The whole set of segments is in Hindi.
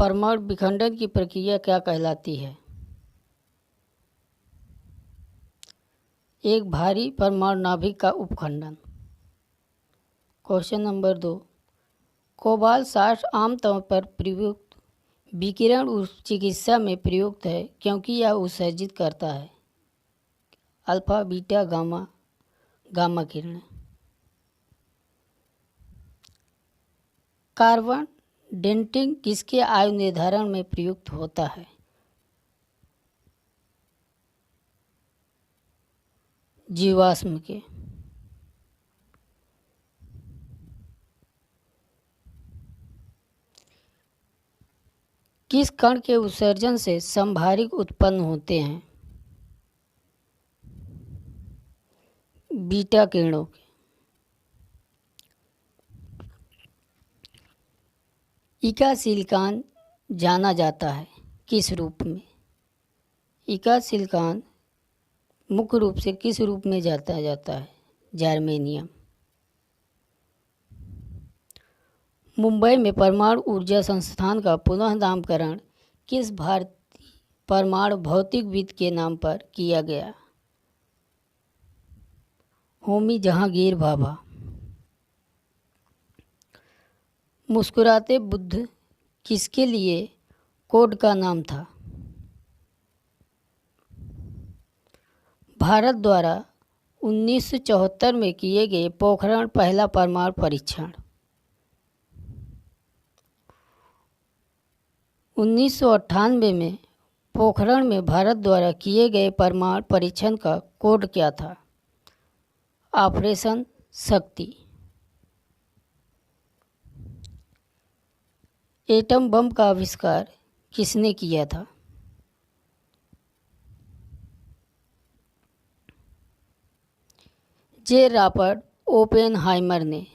परमाणु विखंडन की प्रक्रिया क्या कहलाती है? एक भारी परमाणु नाभिक का उपखंडन। क्वेश्चन नंबर 2, कोबाल्ट 60 आमतौर पर प्रयुक्त विकिरण चिकित्सा में प्रयुक्त है क्योंकि यह उत्सर्जित करता है अल्फा बीटा गामा किरण। कार्बन डेटिंग किसके आयु निर्धारण में प्रयुक्त होता है? जीवाश्म के। किस कण के उत्सर्जन से संभारिक उत्पन्न होते हैं? बीटा किरणों के। इका सिलिकॉन जाना जाता है किस रूप में? इका सिलिकॉन मुख्य रूप से किस रूप में जाता है? जर्मेनियम। मुंबई में परमाणु ऊर्जा संस्थान का पुनः नामकरण किस भारतीय परमाणु भौतिकविद के नाम पर किया गया? होमी जहांगीर भाभा। मुस्कुराते बुद्ध किसके लिए कोड का नाम था? भारत द्वारा 1974 में किए गए पोखरण पहला परमाणु परीक्षण। 1998 में पोखरण में भारत द्वारा किए गए परमाणु परीक्षण का कोड क्या था? ऑपरेशन शक्ति। एटम बम का आविष्कार किसने किया था? जे रॉबर्ट ओपेनहाइमर ने।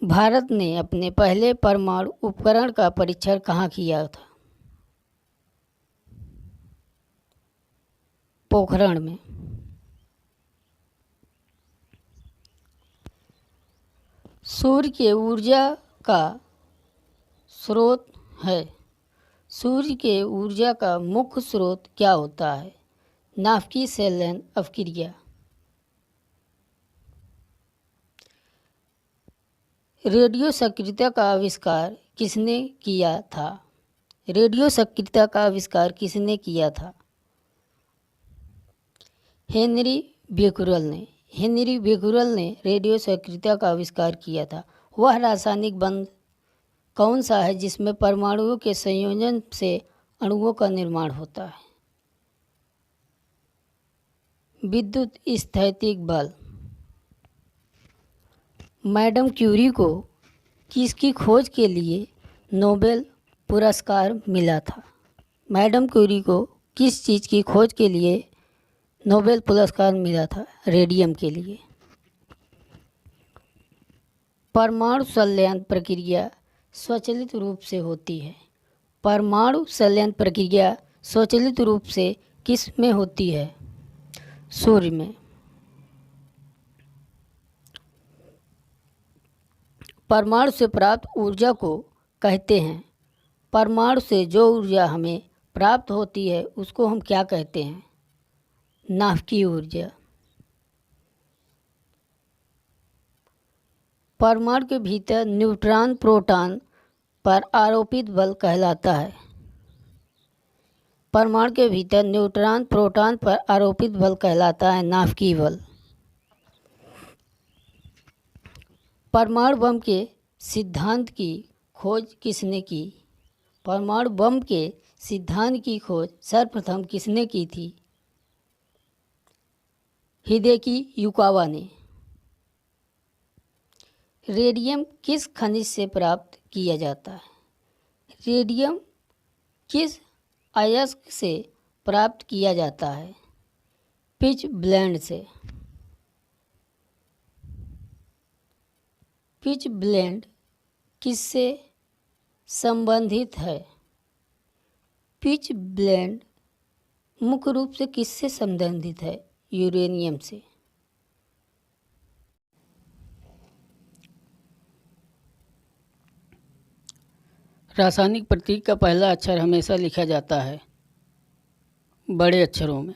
भारत ने अपने पहले परमाणु उपकरण का परीक्षण कहाँ किया था? पोखरण में। सूर्य के ऊर्जा का स्रोत है। सूर्य के ऊर्जा का मुख्य स्रोत क्या होता है? नाभिकीय संलयन अपक्रिया। रेडियो सक्रियता का आविष्कार किसने किया था? रेडियो सक्रियता का आविष्कार किसने किया था? हेनरी बेकुरल ने रेडियो सक्रियता का आविष्कार किया था। वह रासायनिक बंध कौन सा है जिसमें परमाणुओं के संयोजन से अणुओं का निर्माण होता है? विद्युत स्थैतिक बल। मैडम क्यूरी को किसकी खोज के लिए नोबेल पुरस्कार मिला था? मैडम क्यूरी को किस चीज़ की खोज के लिए नोबेल पुरस्कार मिला था? रेडियम के लिए। परमाणु संलयन प्रक्रिया स्वचालित रूप से होती है। परमाणु संलयन प्रक्रिया स्वचालित रूप से किस में होती है? सूर्य में। परमाणु से प्राप्त ऊर्जा को कहते हैं। परमाणु से जो ऊर्जा हमें प्राप्त होती है उसको हम क्या कहते हैं? नाभिकीय ऊर्जा। परमाणु के भीतर न्यूट्रॉन प्रोटॉन पर आरोपित बल कहलाता है। परमाणु के भीतर न्यूट्रॉन प्रोटॉन पर आरोपित बल कहलाता है नाभिकीय बल। परमाणु बम के सिद्धांत की खोज किसने की? परमाणु बम के सिद्धांत की खोज सर्वप्रथम किसने की थी? हिदेकी युकावा ने। रेडियम किस खनिज से प्राप्त किया जाता है? रेडियम किस अयस्क से प्राप्त किया जाता है? पिच ब्लेंड से। पिच ब्लेंड किससे संबंधित है? पिच ब्लेंड मुख्य रूप से किससे संबंधित है? यूरेनियम से। रासायनिक प्रतीक का पहला अक्षर हमेशा लिखा जाता है बड़े अक्षरों में।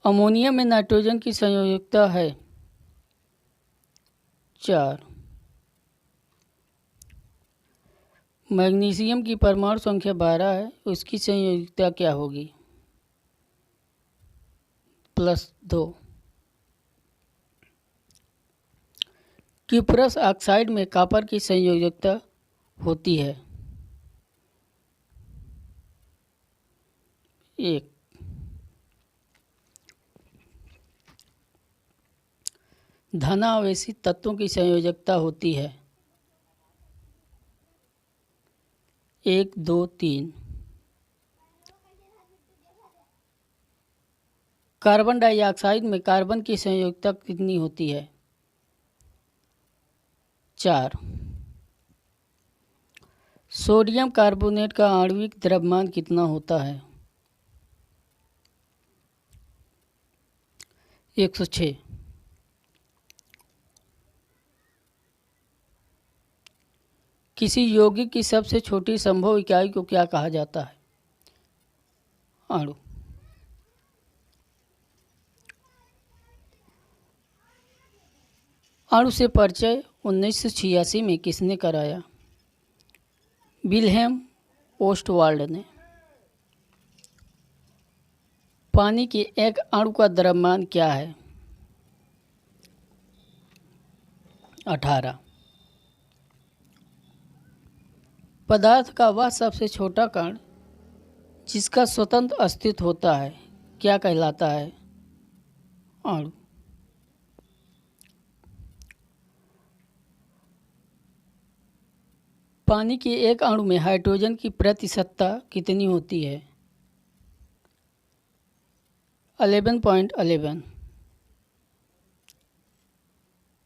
अमोनिया में नाइट्रोजन की संयोजकता है 4। मैग्नीशियम की परमाणु संख्या 12 है, उसकी संयोजकता क्या होगी? +2। क्यूप्रस ऑक्साइड में कॉपर की संयोजकता होती है 1। धनावेशी तत्वों की संयोजकता होती है 1, 2, 3। कार्बन डाइऑक्साइड में कार्बन की संयोजकता कितनी होती है? 4। सोडियम कार्बोनेट का आणविक द्रव्यमान कितना होता है? 106। किसी यौगिक की सबसे छोटी संभव इकाई को क्या कहा जाता है? अणु। अणु से परिचय 1986 में किसने कराया? विल्हेम ओस्टवाल्ड ने। पानी के एक अणु का द्रव्यमान क्या है? 18। पदार्थ का वह सबसे छोटा कण जिसका स्वतंत्र अस्तित्व होता है क्या कहलाता है? अणु। पानी के एक अणु में हाइड्रोजन की प्रतिशतता कितनी होती है? 11.11।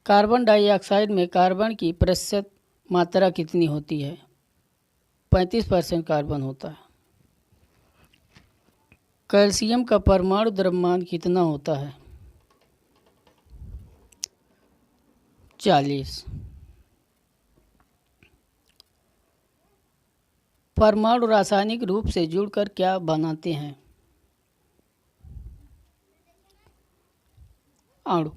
कार्बन डाइऑक्साइड में कार्बन की प्रतिशत मात्रा कितनी होती है? 35% कार्बन होता है। कैल्शियम का परमाणु द्रव्यमान कितना होता है? 40। परमाणु रासायनिक रूप से जुड़कर क्या बनाते हैं? अणु।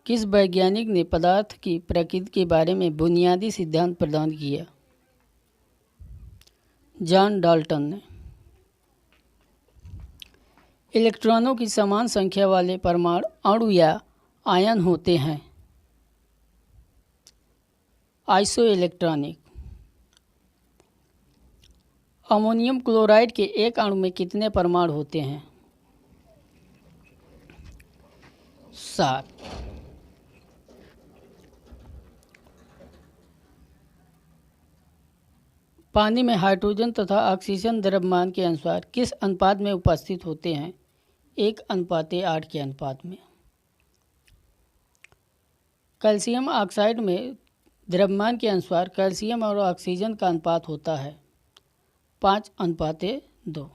किस वैज्ञानिक ने पदार्थ की प्रकृति के बारे में बुनियादी सिद्धांत प्रदान किया? जॉन डाल्टन ने। इलेक्ट्रॉनों की समान संख्या वाले परमाणु अणु या आयन होते हैं। आइसोइलेक्ट्रॉनिक। अमोनियम क्लोराइड के एक अणु में कितने परमाणु होते हैं? 7। पानी में हाइड्रोजन तथा ऑक्सीजन द्रव्यमान के अनुसार किस अनुपात में उपस्थित होते हैं? 1:8 के अनुपात में। कैल्शियम ऑक्साइड में द्रव्यमान के अनुसार कैल्शियम और ऑक्सीजन का अनुपात होता है 5:2।